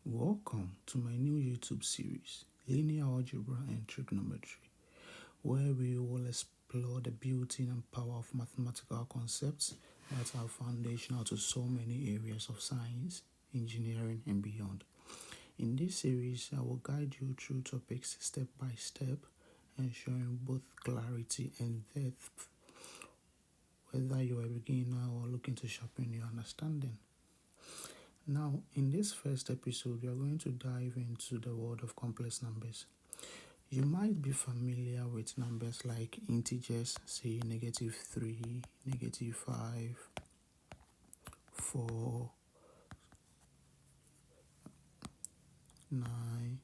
Welcome to my new YouTube series, Linear Algebra and Trigonometry, where we will explore the beauty and power of mathematical concepts that are foundational to so many areas of science, engineering, and beyond. In this series, I will guide you through topics step by step, ensuring both clarity and depth, whether you are a beginner or looking to sharpen your understanding. Now, in this first episode, we are going to dive into the world of complex numbers. You might be familiar with numbers like integers, say -3, -5, 4, 9,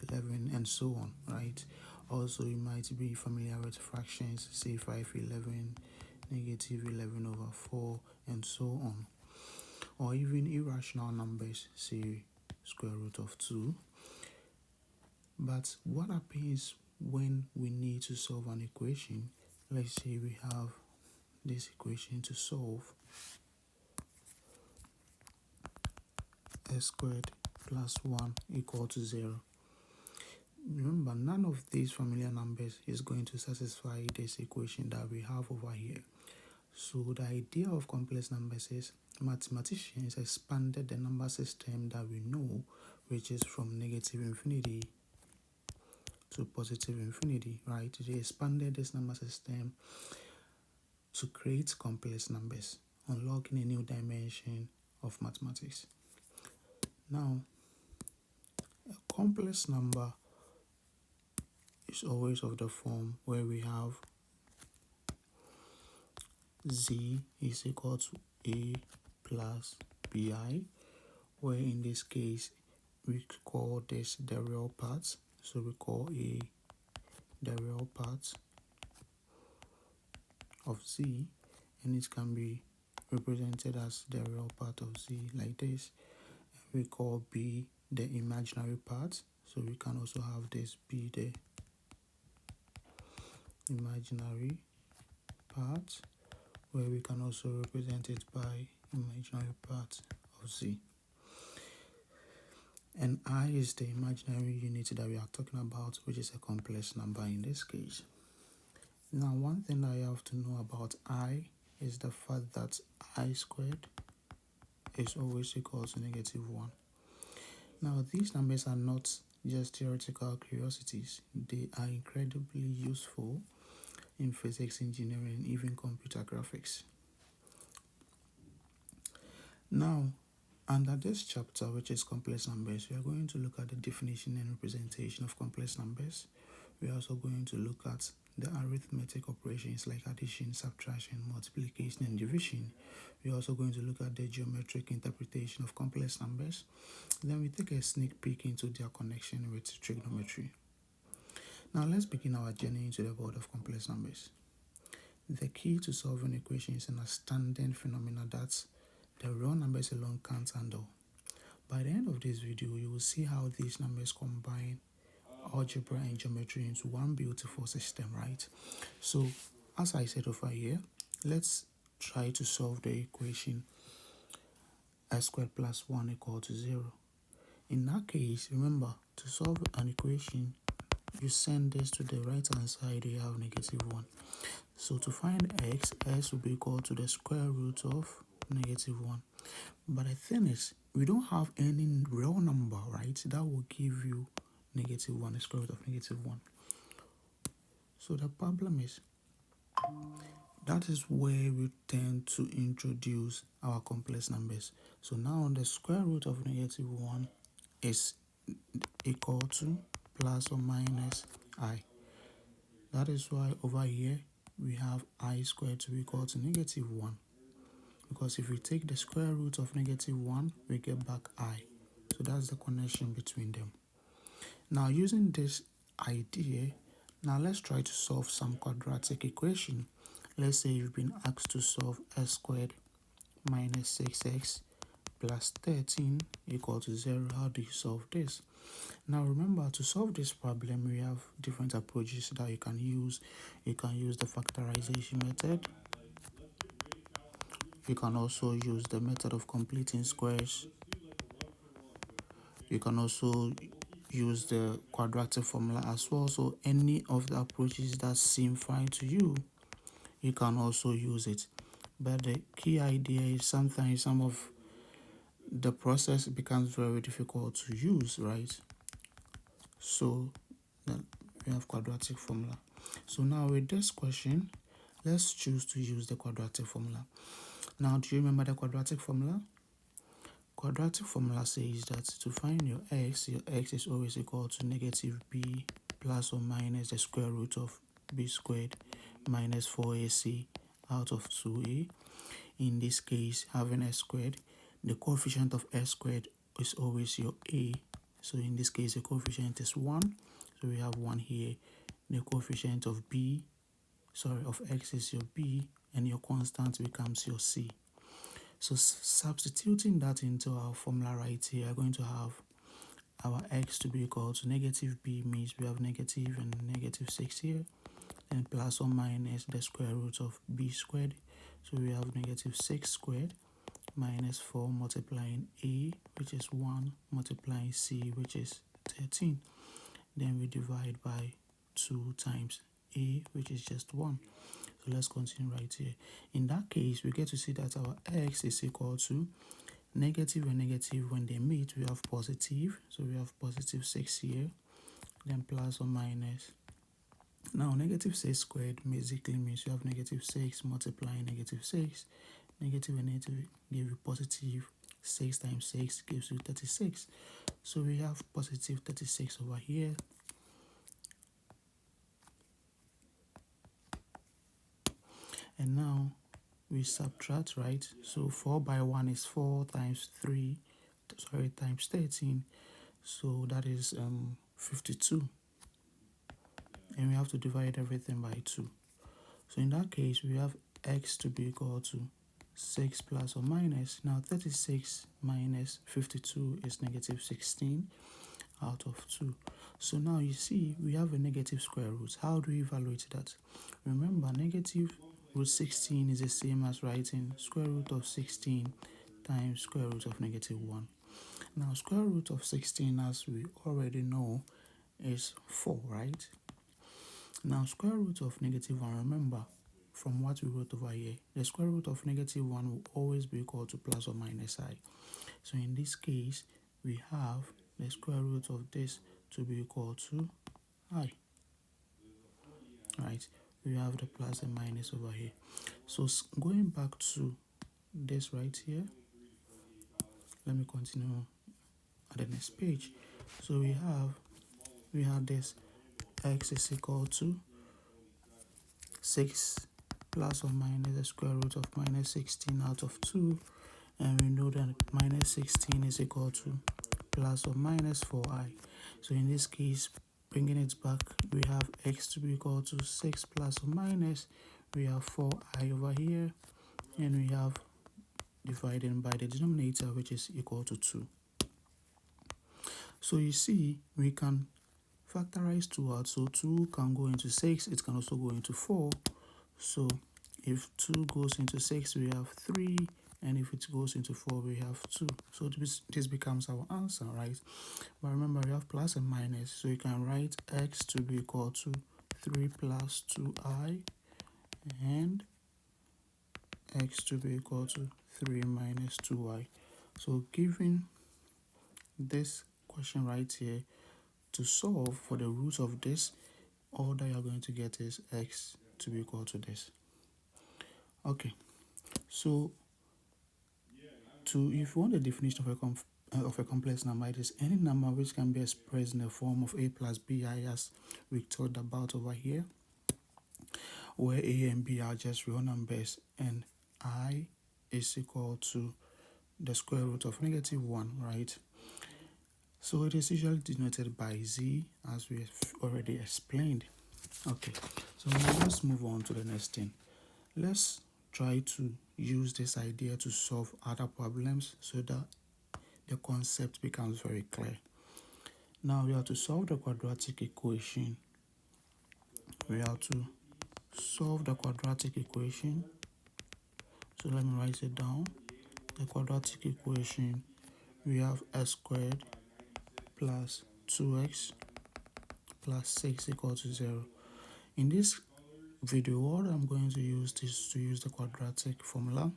11, and so on, right? Also, you might be familiar with fractions, say 5, 11, -11/4, and so on. Or even irrational numbers, say square root of 2. But what happens when we need to solve an equation? Let's say we have this equation to solve: x squared plus 1 equal to 0. Remember, none of these familiar numbers is going to satisfy this equation that we have over here. So the idea of complex numbers is mathematicians expanded the number system that we know, which is from -infinity to +infinity, right? They expanded this number system to create complex numbers, unlocking a new dimension of mathematics. Now, a complex number is always of the form where we have z is equal to a plus bi, where in this case we call this the real part. So we call a the real part of z, and it can be represented as the real part of z like this. We call b the imaginary part, so we can also have this be the imaginary part, where we can also represent it by imaginary part of z. And I is the imaginary unit that we are talking about, which is a complex number in this case. Now, one thing I have to know about I is the fact that I squared is always equal to -1. Now, these numbers are not just theoretical curiosities. They are incredibly useful in physics, engineering, even computer graphics. Now, under this chapter, which is complex numbers, we are going to look at the definition and representation of complex numbers. We are also going to look at the arithmetic operations like addition, subtraction, multiplication, and division. We are also going to look at the geometric interpretation of complex numbers. Then we take a sneak peek into their connection with trigonometry. Now let's begin our journey into the world of complex numbers. The key to solving equations is an understanding phenomena that the real numbers alone can't handle. By the end of this video, you will see how these numbers combine algebra and geometry into one beautiful system, right? So, as I said over here, let's try to solve the equation x squared plus 1 equal to 0. In that case, remember, to solve an equation, you send this to the right hand side, you have -1. So to find x will be equal to the square root of -1. But the thing is, we don't have any real number, right, that will give you -1, the square root of -1. So the problem is, that is where we tend to introduce our complex numbers. So now the square root of -1 is equal to plus or minus I. That is why over here we have I squared to be equal to -1. Because if we take the square root of -1, we get back I. So that's the connection between them. Now, using this idea, now let's try to solve some quadratic equation. Let's say you've been asked to solve x squared minus 6x plus 13 equal to 0. How do you solve this? Now remember, to solve this problem, we have different approaches that you can use. You can use the factorization method. You can also use the method of completing squares. You can also use the quadratic formula as well. So any of the approaches that seem fine to you, you can also use it. But the key idea is sometimes some of the process becomes very difficult to use, right? So then we have quadratic formula. So now with this question, let's choose to use the quadratic formula. Now, do you remember the quadratic formula? Quadratic formula says that to find your x is always equal to negative b plus or minus the square root of b squared minus 4ac out of 2a. In this case, having s squared, the coefficient of s squared is always your a. So in this case, the coefficient is 1. So we have 1 here. The coefficient of x is your b, and your constant becomes your c. So substituting that into our formula right here, we are going to have our x to be equal to negative b, means we have negative and negative 6 here, and plus or minus the square root of b squared. So we have negative 6 squared minus 4 multiplying a, which is 1, multiplying c, which is 13. Then we divide by 2 times a, which is just 1. So let's continue right here. In that case, we get to see that our x is equal to negative and negative. When they meet, we have positive. So we have positive 6 here, then plus or minus. Now, negative 6 squared basically means you have negative 6 multiplying negative 6. Negative and negative give you positive. 6 times 6 gives you 36. So we have positive 36 over here. And now we subtract, right? So 4 by 1 is 4 times 3, times 13. So that is 52. And we have to divide everything by 2. So in that case, we have x to be equal to 6 plus or minus. Now 36 minus 52 is negative 16 out of 2. So now you see we have a negative square root. How do we evaluate that? Remember, negative root 16 is the same as writing square root of 16 times square root of negative 1. Now square root of 16, as we already know, is 4, right? Now square root of negative 1, remember from what we wrote over here, the square root of negative 1 will always be equal to plus or minus I. So in this case, we have the square root of this to be equal to I. Right? We have the plus and minus over here. So going back to this right here, let me continue at the next page. So we have this x is equal to 6 plus or minus the square root of minus 16 out of 2, and we know that minus 16 is equal to plus or minus 4i. So in this case, bringing it back, we have x to be equal to 6 plus or minus, we have 4i over here, and we have dividing by the denominator, which is equal to 2. So you see, we can factorize 2 out. So 2 can go into 6, it can also go into 4. So if 2 goes into 6, we have 3, and if it goes into 4, we have 2. So this becomes our answer, right? But remember, we have plus and minus, so you can write x to be equal to 3 plus 2i, and x to be equal to 3 minus 2y. So given this question right here, to solve for the root of this, all that you're going to get is x to be equal to this. Okay, so if you want the definition of a complex number, it is any number which can be expressed in the form of a plus bi, as we talked about over here, where a and b are just real numbers, and I is equal to the square root of negative 1, right? So it is usually denoted by z, as we have already explained. Okay, so now let's move on to the next thing. Let's try to use this idea to solve other problems so that the concept becomes very clear. Now we have to solve the quadratic equation. We have to solve the quadratic equation. So let me write it down. The quadratic equation, we have s squared plus 2x plus 6 equal to 0. In this video, what I'm going to use is to use the quadratic formula.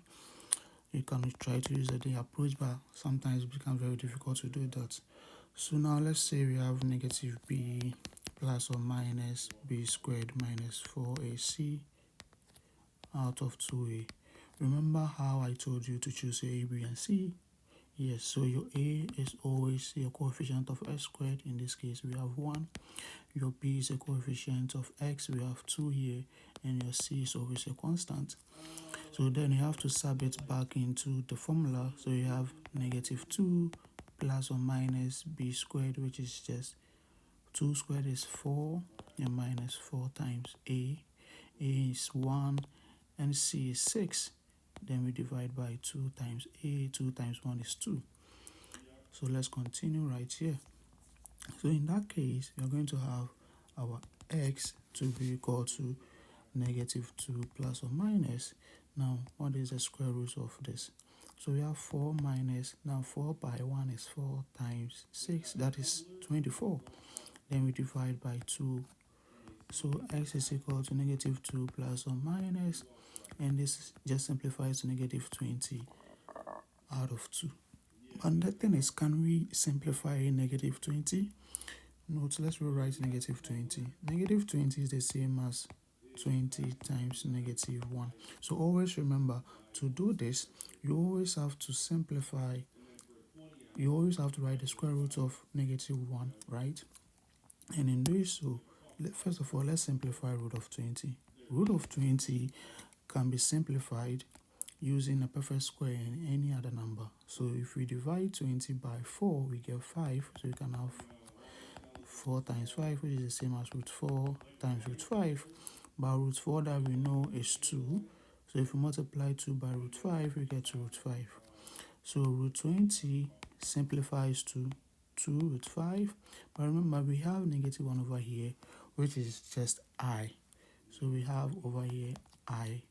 You can try to use the approach, but sometimes it becomes very difficult to do that. So now let's say we have negative b plus or minus b squared minus 4ac out of 2a. Remember how I told you to choose your a, b, and c? Yes, so your a is always your coefficient of x squared. In this case, we have 1. Your b is a coefficient of x. We have 2 here. And your c is always a constant. So then you have to sub it back into the formula. So you have negative 2 plus or minus b squared, which is just 2 squared is 4, and minus 4 times a. A is 1, and c is 6. Then we divide by 2 times a. 2 times 1 is 2. So let's continue right here. So in that case, we are going to have our x to be equal to negative 2 plus or minus. Now, what is the square root of this? So we have 4 minus, now 4 by 1 is 4 times 6, that is 24. Then we divide by 2. So x is equal to negative 2 plus or minus, and this just simplifies to negative 20 out of 2. And the thing is, can we simplify negative 20? Note, let's rewrite negative 20. Negative 20 is the same as 20 times negative 1. So always remember, to do this, you always have to simplify. You always have to write the square root of negative 1, right? And in doing so, first of all, let's simplify root of 20. Root of 20 can be simplified using a perfect square and any other number. So if we divide 20 by 4, we get 5. So you can have 4 times 5, which is the same as root 4 times root 5. But root 4 that we know is 2. So if we multiply 2 by root 5, we get to root 5. So root 20 simplifies to 2 root 5. But remember, we have negative 1 over here, which is just I. So we have over here I.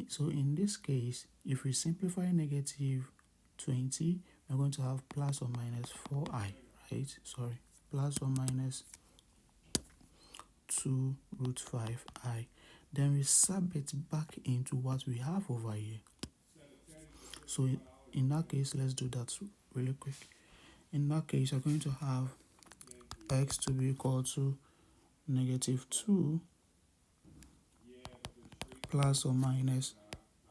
So in this case, if we simplify negative 20, we're going to have plus or minus 4i, right? Sorry, plus or minus 2 root 5i. Then we sub it back into what we have over here. So in that case, let's do that really quick. In that case, you're going to have x to be equal to negative 2 plus or minus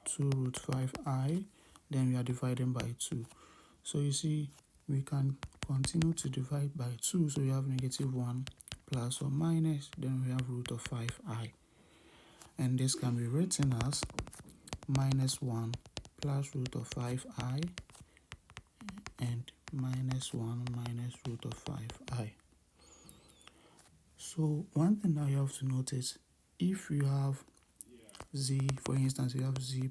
2 root 5i. Then we are dividing by 2. So you see, we can continue to divide by 2. So we have negative 1 plus or minus, then we have root of 5i. And this can be written as minus 1 plus root of 5i and minus 1 minus root of 5i. So one thing that you have to notice, if you have z, for instance, you have z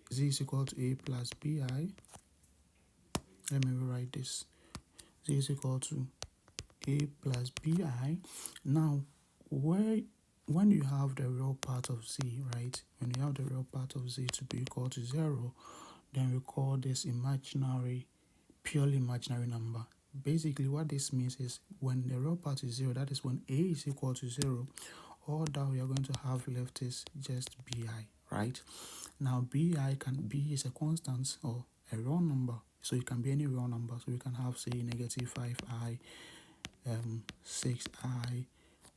is equal to a plus bi. Let me rewrite this. Z is equal to a plus bi. Now, when you have the real part of z, right? When you have the real part of z to be equal to 0, then we call this imaginary, purely imaginary number. Basically, what this means is when the real part is 0, that is when a is equal to 0, all that we are going to have left is just bi, right? Now, bi is a constant or a real number, so it can be any real number. So we can have, say, negative 5i, 6i,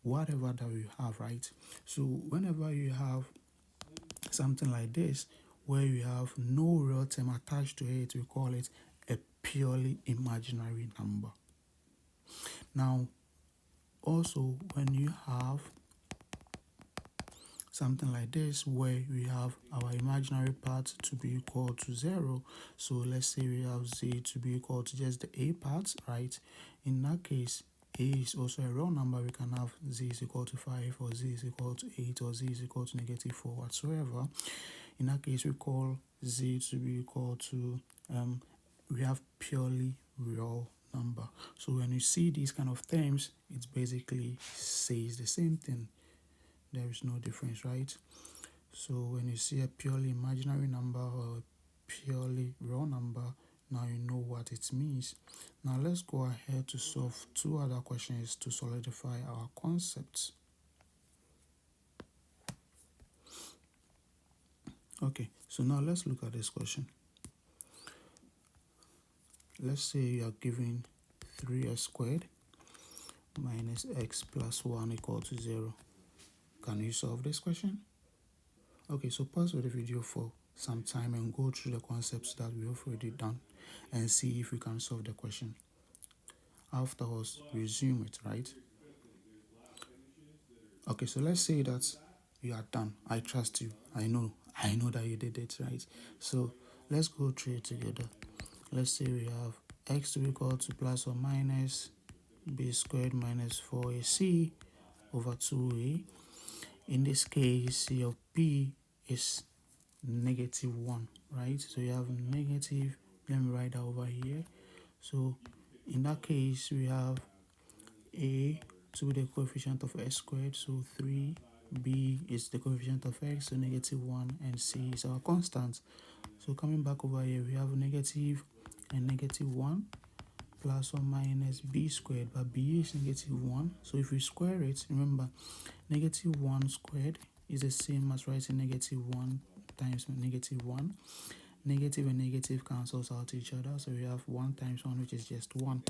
whatever that we have, right? So whenever you have something like this, where you have no real term attached to it, we call it a purely imaginary number. Now, also, when you have something like this, where we have our imaginary part to be equal to 0, so let's say we have z to be equal to just the a part, right? In that case, a is also a real number. We can have z is equal to 5, or z is equal to 8, or z is equal to negative 4, whatsoever. In that case, we call z to be equal to, we have purely real number. So when you see these kind of terms, it basically says the same thing. There is no difference, right? So when you see a purely imaginary number or a purely real number, Now you know what it means. Now let's go ahead to solve two other questions to solidify our concepts. Okay, so now let's look at this question. Let's say you are given 3x squared minus x plus 1 equal to 0. Can you solve this question? Okay, so pause the video for some time and go through the concepts that we have already done and see if we can solve the question. Afterwards, resume it, right? Okay, so let's say that you are done. I trust you. I know that you did it, right? So let's go through it together. Let's say we have x to be equal to plus or minus b squared minus 4ac over 2a. In this case, your b is -1, right? So you have negative, let me write that over here. So in that case, we have a to be the coefficient of x squared, so 3, b is the coefficient of x, so -1, and c is our constant. So coming back over here, we have negative and -1 plus or minus b squared, but b is -1. So if we square it, remember, -1 squared is the same as writing -1 times -1. Negative and negative cancels out each other, so we have 1 times 1, which is just 1.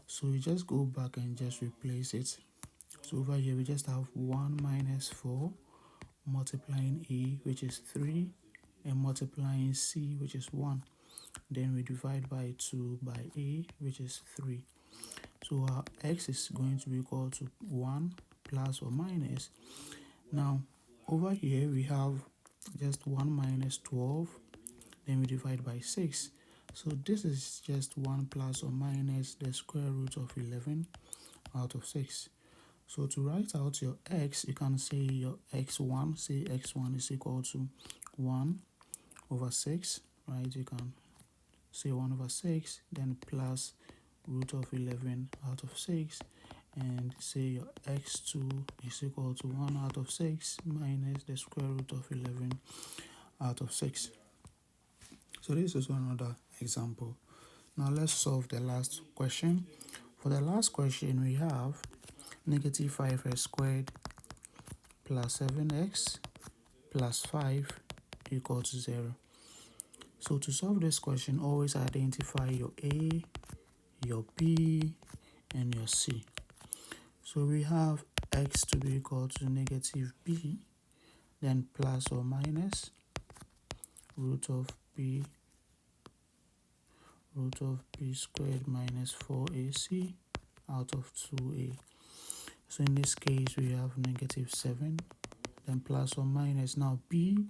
So you just go back and just replace it. So over here we just have 1 minus 4 multiplying a, which is 3, and multiplying c, which is 1. Then we divide by 2 by a, which is 3. So our x is going to be equal to 1 plus or minus. Now over here we have just 1 minus 12, then we divide by 6. So this is just 1 plus or minus the square root of 11 out of 6. So to write out your x, you can say your x1, say x1 is equal to 1 over 6, right? You can say 1 over 6, then plus root of 11 out of 6, and say your x2 is equal to 1 out of 6 minus the square root of 11 out of 6. So this is another example. Now let's solve the last question. For the last question, we have negative 5x squared plus 7x plus 5 equal to 0. So to solve this question, always identify your a, your b, and your c. So we have x to be equal to negative b, then plus or minus root of b squared minus 4ac out of 2a. So in this case, we have -7, then plus or minus. Now b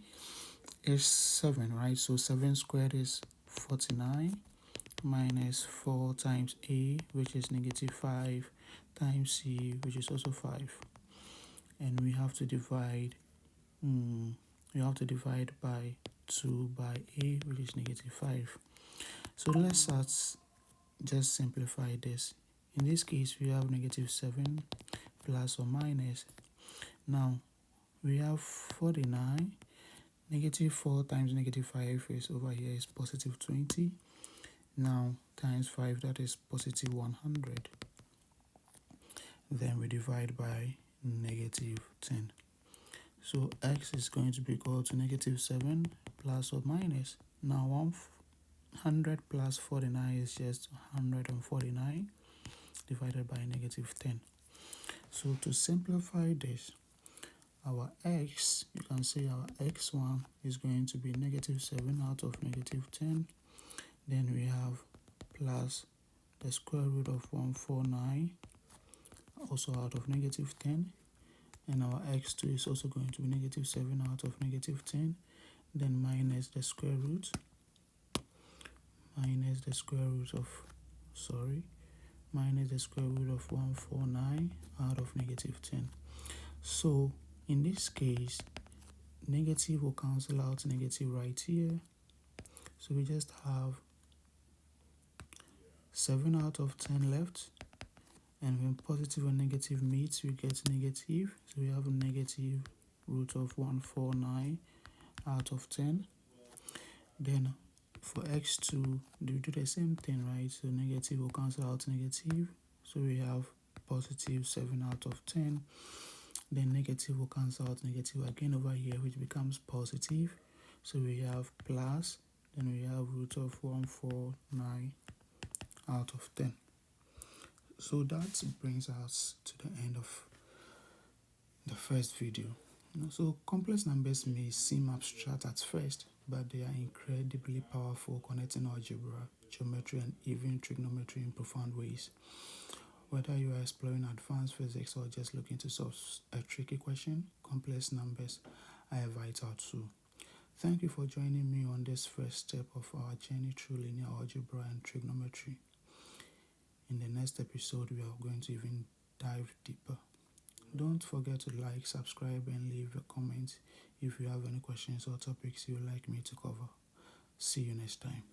is 7, right? So 7 squared is 49 minus 4 times a, which is -5, times c, which is also 5. And we have to divide by 2 by a, which is -5. So let's just simplify this. In this case, we have -7 plus or minus. Now we have 49. -4 times -5 is over here is positive 20. Now times 5, that is positive 100. Then we divide by -10. So x is going to be equal to -7 plus or minus. Now 100 plus 49 is just 149 divided by -10. So to simplify this, our x, you can say our x1 is going to be -7 out of -10. Then we have plus the square root of 149, also out of -10. And our x2 is also going to be -7 out of -10. Then minus the square root of 149 out of -10. So in this case, negative will cancel out negative right here. So we just have 7 out of 10 left. And when positive and negative meet, we get negative. So we have a negative root of 149 out of 10. Then For x2, we do the same thing, right? So negative will cancel out negative. So we have positive 7 out of 10. Then negative will cancel out negative again over here, which becomes positive. So we have plus, then we have root of 149 out of 10. So that brings us to the end of the first video. So complex numbers may seem abstract at first, but they are incredibly powerful, connecting algebra, geometry, and even trigonometry in profound ways. Whether you are exploring advanced physics or just looking to solve a tricky question, complex numbers are a vital tool. Thank you for joining me on this first step of our journey through linear algebra and trigonometry. In the next episode, we are going to even dive deeper. Don't forget to like, subscribe, and leave a comment if you have any questions or topics you would like me to cover. See you next time.